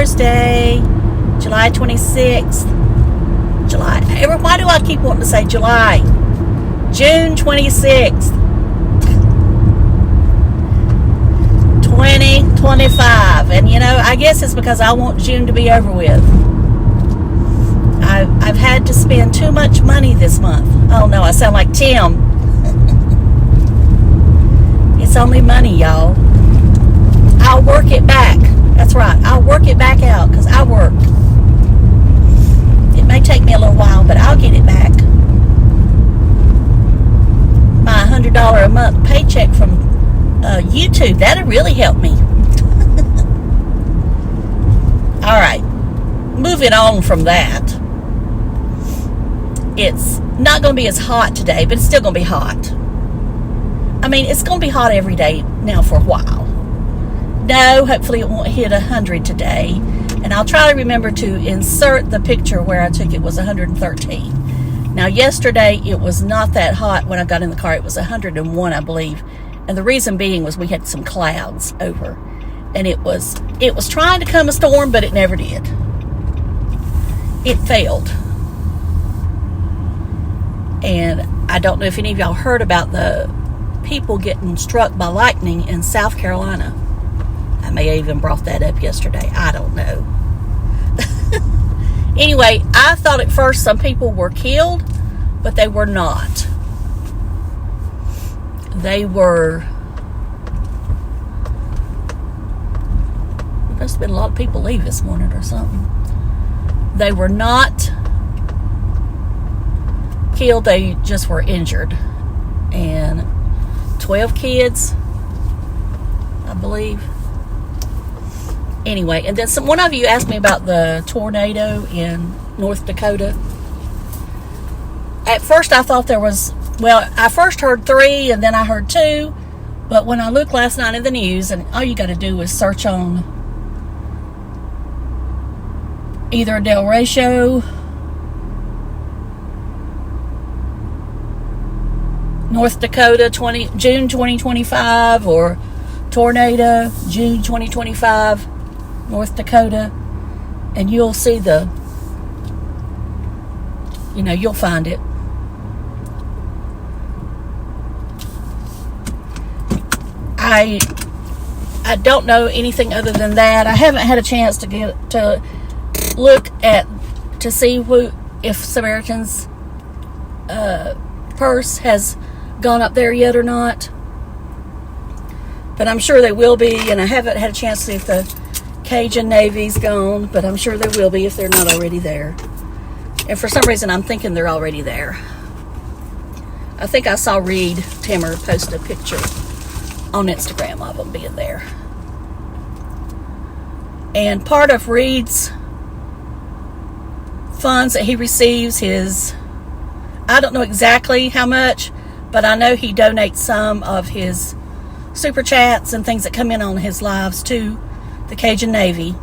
Thursday, July 26th. Why do I keep wanting to say July? June 26th, 2025. And you know, I guess it's because I want June to be over with. I've had to spend too much money this month. Oh no, I sound like Tim. It's only money, y'all. I'll work it back. That's right. I'll work it back out because I work. It may take me a little while, but I'll get it back. My $100 a month paycheck from YouTube, that'll really help me. All right. Moving on from that. It's not going to be as hot today, but it's still going to be hot. I mean, it's going to be hot every day now for a while. No, hopefully it won't hit 100 today. And I'll try to remember to insert the picture where I took it was 113. Now, yesterday it was not that hot when I got in the car. It was 101, I believe. And the reason being was we had some clouds over. And it was trying to come a storm, but it never did. It failed. And I don't know if any of y'all heard about the people getting struck by lightning in South Carolina. I may have even brought that up yesterday. I don't know. Anyway, I thought at first some people were killed, but they were not. There must have been a lot of people leave this morning or something. They were not killed, they just were injured. And 12 kids, I believe. Anyway, and then one of you asked me about the tornado in North Dakota. At first I thought there was, well, I first heard 3 and then I heard 2. But when I looked last night in the news, and all you got to do is search on either Del Ratio, North Dakota June 2025, or tornado June 2025 North Dakota, and you'll see you'll find it. I don't know anything other than that. I haven't had a chance to look at to see if Samaritans Purse has gone up there yet or not, but I'm sure they will be. And I haven't had a chance to see if the Cajun Navy's gone, but I'm sure they will be if they're not already there. And for some reason I'm thinking they're already there. I think I saw Reed Timmer post a picture on Instagram of them being there. And part of Reed's funds that he receives, I don't know exactly how much, but I know he donates some of his super chats and things that come in on his lives to the Cajun Navy.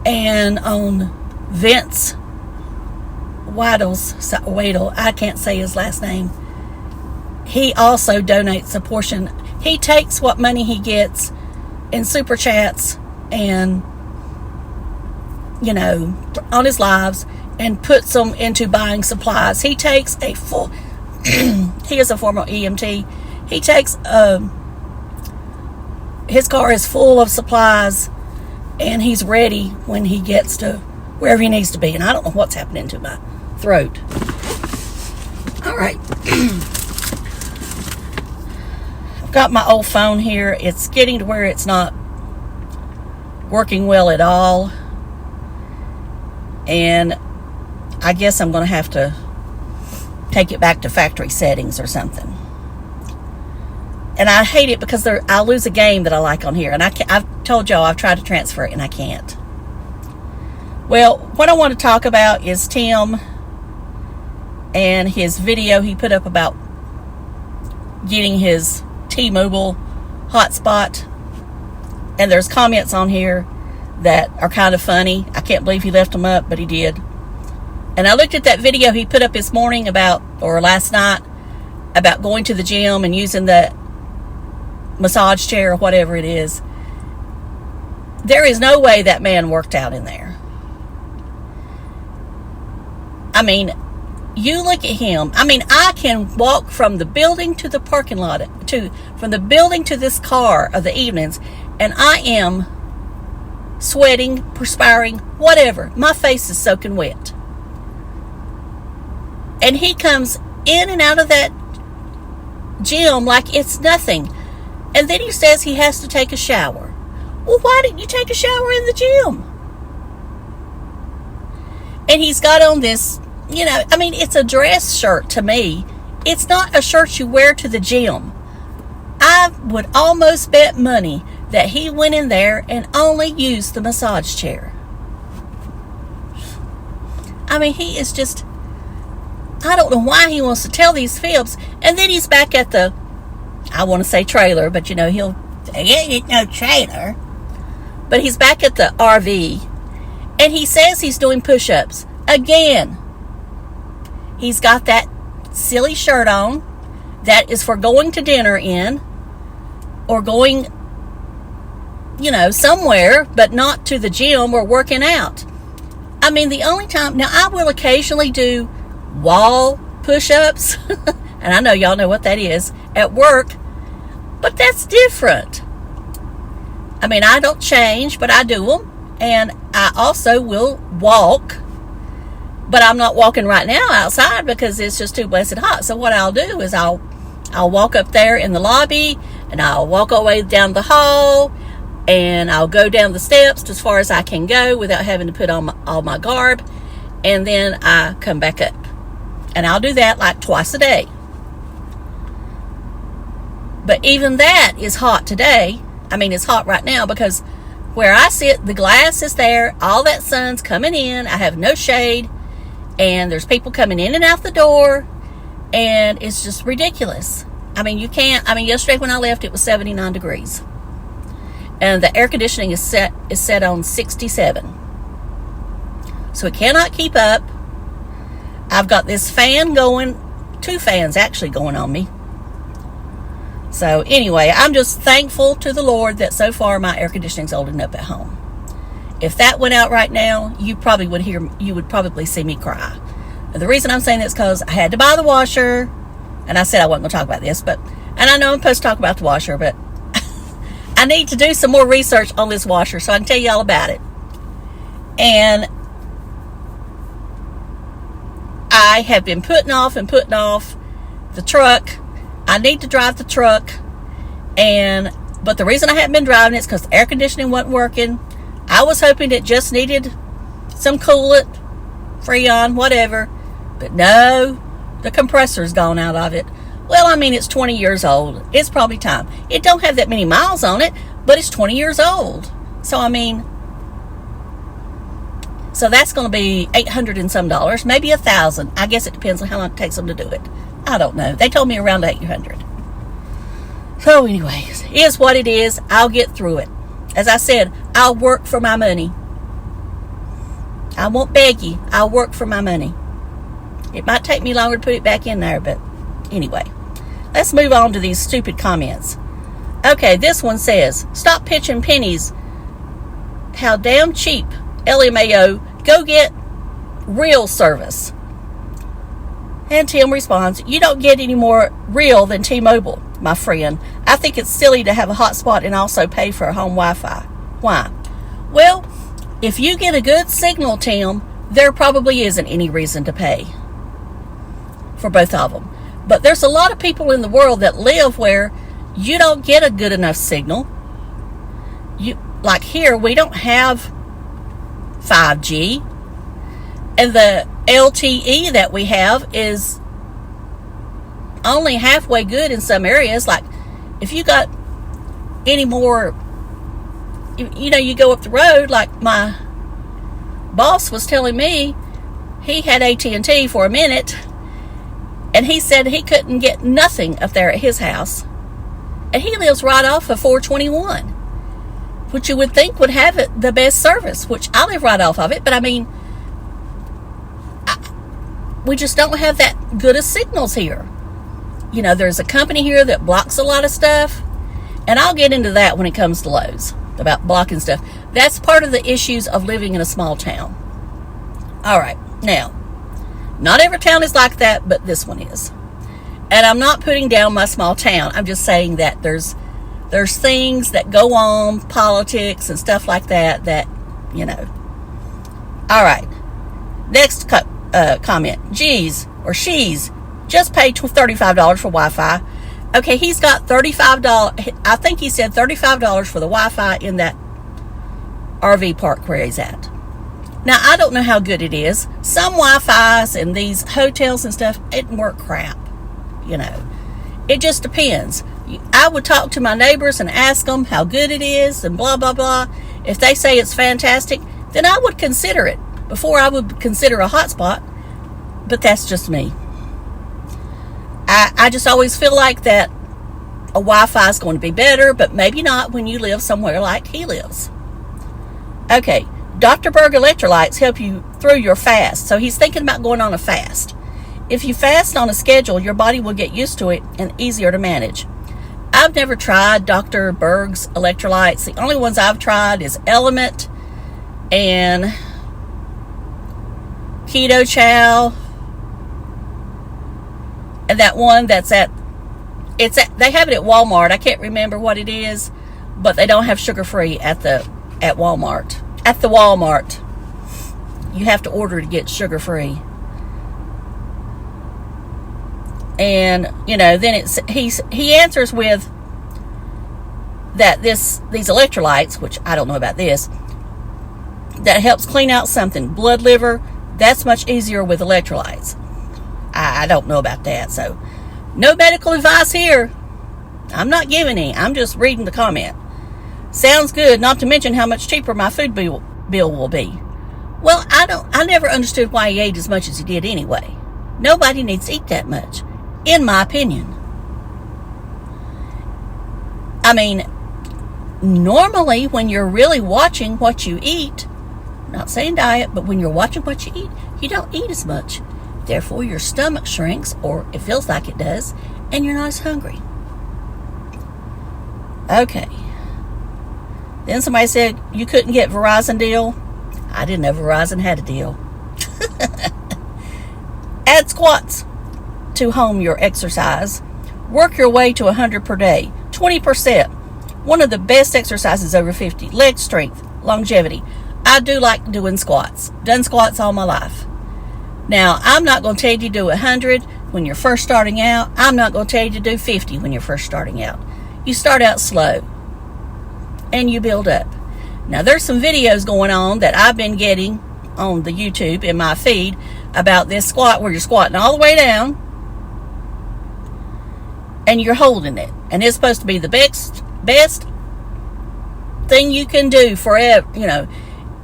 And on Vince Wadle, I can't say his last name, he also donates a portion. He takes what money he gets in super chats and on his lives and puts them into buying supplies. He takes a full he is a former EMT. He takes his car is full of supplies, and he's ready when he gets to wherever he needs to be. And I don't know what's happening to my throat. All right. I've got my old phone here. It's getting to where it's not working well at all. And I guess I'm going to have to take it back to factory settings or something. And I hate it because I'll lose a game that I like on here. And I've told y'all I've tried to transfer it and I can't. Well, what I want to talk about is Tim and his video he put up about getting his T-Mobile hotspot. And there's comments on here that are kind of funny. I can't believe he left them up, but he did. And I looked at that video he put up this morning or last night, about going to the gym and using the massage chair or whatever it is. there is no way that man worked out in there. I mean, you look at him. I mean, I can walk from the building to the parking lot, from the building to this car of the evenings, and I am sweating, perspiring, whatever. My face is soaking wet. And he comes in and out of that gym like it's nothing. And then he says he has to take a shower. Well, why didn't you take a shower in the gym? And he's got on this, you know, I mean, it's a dress shirt to me. It's not a shirt you wear to the gym. I would almost bet money that he went in there and only used the massage chair. I mean, he is just, I don't know why he wants to tell these fibs. And then he's back at the, I want to say trailer, but you know, he'll say, yeah, it's no trailer. But he's back at the RV, and he says he's doing push-ups. Again, he's got that silly shirt on that is for going to dinner in, or going, you know, somewhere, but not to the gym or working out. I mean, the only time, now I will occasionally do wall push-ups, and I know y'all know what that is, at work, but that's different. I mean, I don't change, but I do them, and I also will walk, but I'm not walking right now outside because it's just too blessed hot. So what I'll do is I'll walk up there in the lobby, and I'll walk all the way down the hall, and I'll go down the steps as far as I can go without having to put on all my garb, and then I come back up. And I'll do that like twice a day. But even that is hot today. I mean, it's hot right now because where I sit, the glass is there, all that sun's coming in, I have no shade, and there's people coming in and out the door, and it's just ridiculous. I mean, you can't, I mean, yesterday when I left, it was 79 degrees. And the air conditioning is set on 67. So it cannot keep up. I've got this fan going, 2 fans actually going on me. So anyway, I'm just thankful to the Lord that so far my air conditioning's holding up at home. If that went out right now, you would probably see me cry. And the reason I'm saying this is because I had to buy the washer, and I said I wasn't going to talk about this, and I know I'm supposed to talk about the washer, but I need to do some more research on this washer so I can tell you all about it. And I have been putting off the truck. I need to drive the truck, but the reason I haven't been driving it is because the air conditioning wasn't working. I was hoping it just needed some coolant, Freon, whatever, but no, the compressor's gone out of it. Well, I mean, it's 20 years old. It's probably time. It don't have that many miles on it, but it's 20 years old. So, I mean, so that's going to be $800 and some, maybe $1,000. I guess it depends on how long it takes them to do it. I don't know. They told me around $800. So anyways, it is what it is. I'll get through it. As I said, I'll work for my money. I won't beg you. I'll work for my money. It might take me longer to put it back in there, but anyway. Let's move on to these stupid comments. Okay, this one says, stop pitching pennies. How damn cheap. LMAO, go get real service. And Tim responds, you don't get any more real than T-Mobile, my friend. I think it's silly to have a hotspot and also pay for a home Wi-Fi. Why? Well, if you get a good signal, Tim, there probably isn't any reason to pay for both of them. But there's a lot of people in the world that live where you don't get a good enough signal. Like here, we don't have 5G. And the LTE that we have is only halfway good in some areas. Like, if you got any more, you know, you go up the road, like my boss was telling me, he had AT&T for a minute, and he said he couldn't get nothing up there at his house. And he lives right off of 421, which you would think would have the best service, which I live right off of it, but I mean, we just don't have that good of signals here. You know, there's a company here that blocks a lot of stuff, and I'll get into that when it comes to Lowe's. about blocking stuff. That's part of the issues of living in a small town. All right, now, not every town is like that, but this one is. And I'm not putting down my small town. I'm just saying that there's things that go on, politics and stuff like that, you know. All right, next comment. Geez, or she's just paid $35 for Wi-Fi. Okay, he's got $35. I think he said $35 for the Wi-Fi in that RV park where he's at. Now, I don't know how good it is. Some Wi-Fi's in these hotels and stuff, it work crap. You know, it just depends. I would talk to my neighbors and ask them how good it is and blah, blah, blah. If they say it's fantastic, then I would consider it before I would consider a hotspot. But that's just me. I just always feel like that a Wi-Fi is going to be better, but maybe not when you live somewhere like he lives. Okay, Dr. Berg Electrolytes help you through your fast. So he's thinking about going on a fast. If you fast on a schedule, your body will get used to it and easier to manage. I've never tried Dr. Berg's electrolytes. The only ones I've tried is LMNT and Keto Chow. And that one that's they have it at Walmart. I can't remember what it is, but they don't have sugar-free at Walmart. At the Walmart. You have to order to get sugar-free. And, you know, then he answers with that these electrolytes, which I don't know about this, that helps clean out something. Blood, liver, that's much easier with electrolytes. I don't know about that, so no medical advice here. I'm not giving any. I'm just reading the comment. Sounds good, not to mention how much cheaper my food bill will be. Well, I never understood why he ate as much as he did anyway. Nobody needs to eat that much, in my opinion. I mean, normally when you're really watching what you eat, not saying diet, but when you're watching what you eat, you don't eat as much. Therefore, your stomach shrinks, or it feels like it does, and you're not as hungry. Okay. Then somebody said you couldn't get Verizon deal. I didn't know Verizon had a deal. Add squats to home your exercise. Work your way to 100 per day. 20%. One of the best exercises over 50. Leg strength, longevity. I do like doing squats. Done squats all my life. Now, I'm not going to tell you to do 100 when you're first starting out. I'm not going to tell you to do 50 when you're first starting out. You start out slow and you build up. Now, there's some videos going on that I've been getting on the YouTube in my feed about this squat where you're squatting all the way down and you're holding it. And it's supposed to be the best thing you can do forever. You know,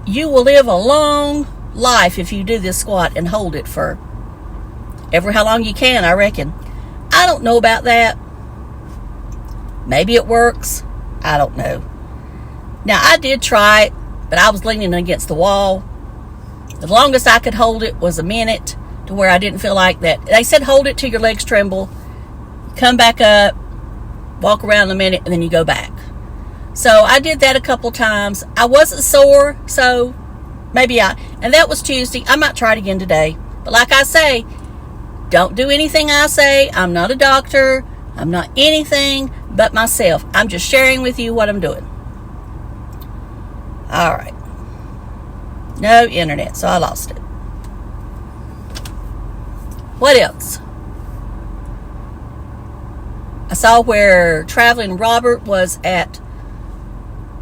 you will live a long life if you do this squat and hold it for ever how long you can, I reckon. I don't know about that. Maybe it works. I don't know. Now, I did try it, but I was leaning against the wall. The longest I could hold it was a minute, to where I didn't feel like that. They said hold it till your legs tremble, come back up, walk around a minute, and then you go back. So I did that a couple times. I wasn't sore, so and that was Tuesday. I might try it again today. But like I say, don't do anything I say. I'm not a doctor. I'm not anything but myself. I'm just sharing with you what I'm doing. All right. No internet, so I lost it. What else? I saw where Traveling Robert was at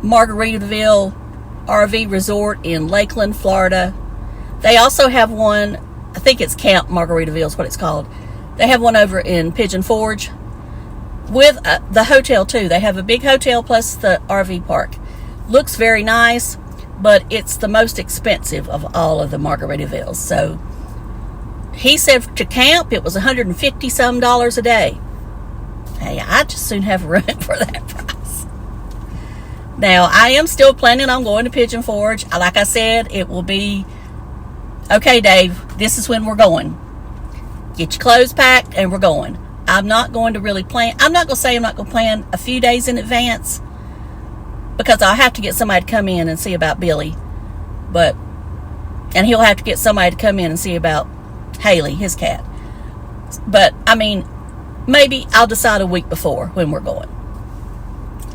Margaritaville RV Resort in Lakeland, Florida. They also have one, I think it's Camp Margaritaville is what it's called. They have one over in Pigeon Forge with the hotel too. They have a big hotel plus the RV park. Looks very nice, but it's the most expensive of all of the Margaritavilles. So he said to camp it was $150 some a day. Hey, I'd just soon have a room for that price. Now, I am still planning on going to Pigeon Forge. Like I said, it will be, okay, Dave, this is when we're going. Get your clothes packed and we're going. I'm not going to really plan. I'm not going to say I'm not going to plan a few days in advance. because I'll have to get somebody to come in and see about Billy, and he'll have to get somebody to come in and see about Haley, his cat. But I mean, maybe I'll decide a week before when we're going.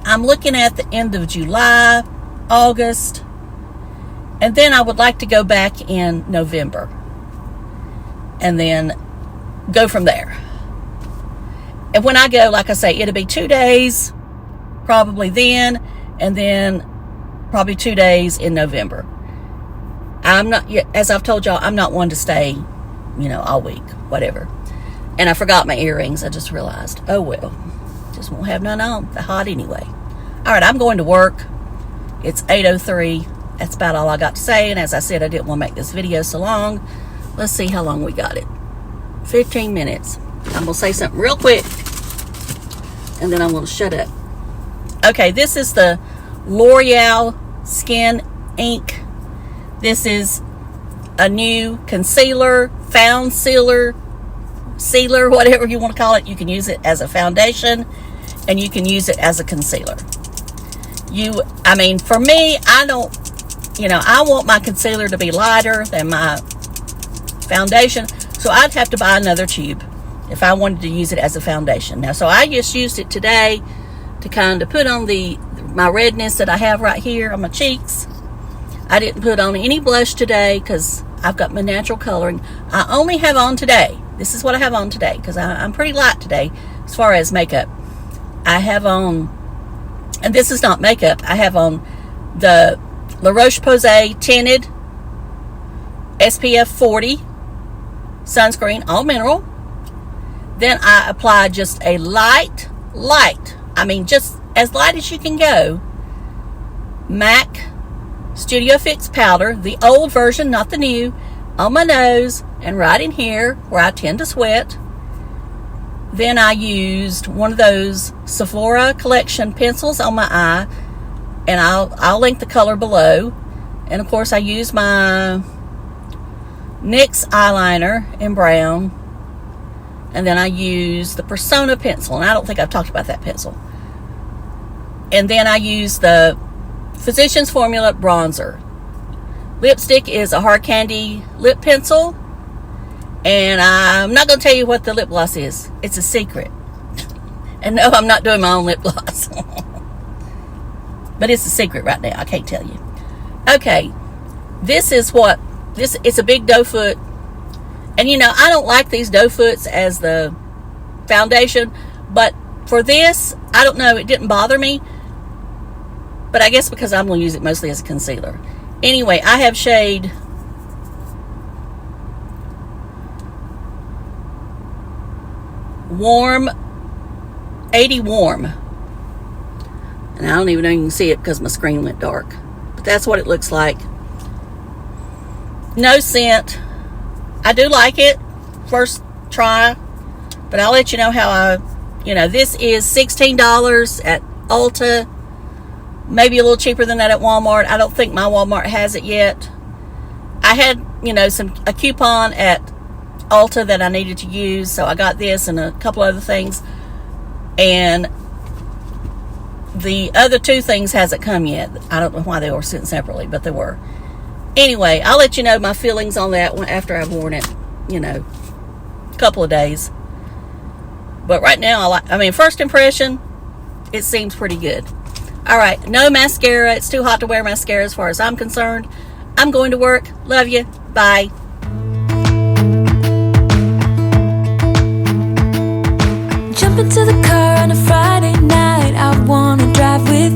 I'm looking at the end of July, August, and then I would like to go back in November and then go from there. And when I go, like I say, it'll be 2 days probably then, and then probably 2 days in November. I'm not, as I've told y'all, I'm not one to stay, all week, whatever. And I forgot my earrings. I just realized. Oh, well. Just won't have none on. They're hot anyway. All right, I'm going to work. It's 8:03. That's about all I got to say. And as I said, I didn't want to make this video so long. Let's see how long we got it. 15 minutes. I'm going to say something real quick, and then I'm going to shut up. Okay, this is the L'Oreal Skin Ink. This is a new concealer, found sealer, whatever you want to call it. You can use it as a foundation, and you can use it as a concealer. For me, I want my concealer to be lighter than my foundation, so I'd have to buy another tube if I wanted to use it as a foundation. Now, so I just used it today to kind of put on my redness that I have right here on my cheeks. I didn't put on any blush today because I've got my natural coloring. I only have on today. This is what I have on today because I'm pretty light today as far as makeup. I have on, and this is not makeup, I have on the La Roche-Posay Tinted SPF 40 sunscreen, all mineral. Then I apply just a light, just as light as you can go, MAC Studio Fix powder, the old version, not the new, on my nose and right in here where I tend to sweat. Then I used one of those Sephora collection pencils on my eye, and I'll link the color below. And of course I used my NYX eyeliner in brown, and then I used the Persona pencil, and I don't think I've talked about that pencil. And then I used the Physicians Formula bronzer. Lipstick is a Hard Candy lip pencil, and I'm not going to tell you what the lip gloss is. It's a secret. And no, I'm not doing my own lip gloss. But it's a secret right now. I can't tell you. Okay, it's a big doe foot. And I don't like these doe foots as the foundation, but for this, I don't know, it didn't bother me. But I guess because I'm going to use it mostly as a concealer. Anyway, I have shade Warm, 80 Warm. And I don't even know if you can see it because my screen went dark. But that's what it looks like. No scent. I do like it. First try. But I'll let you know how this is $16 at Ulta. Maybe a little cheaper than that at Walmart. I don't think my Walmart has it yet. I had, a coupon at Ulta that I needed to use, so I got this and a couple other things. And the other two things hasn't come yet. I don't know why they were sent separately, but they were. Anyway, I'll let you know my feelings on that one after I've worn it, a couple of days. But right now, first impression, it seems pretty good. All right, no mascara. It's too hot to wear mascara as far as I'm concerned. I'm going to work. Love you. Bye. Jump into the car on a Friday night. I wanna drive with you.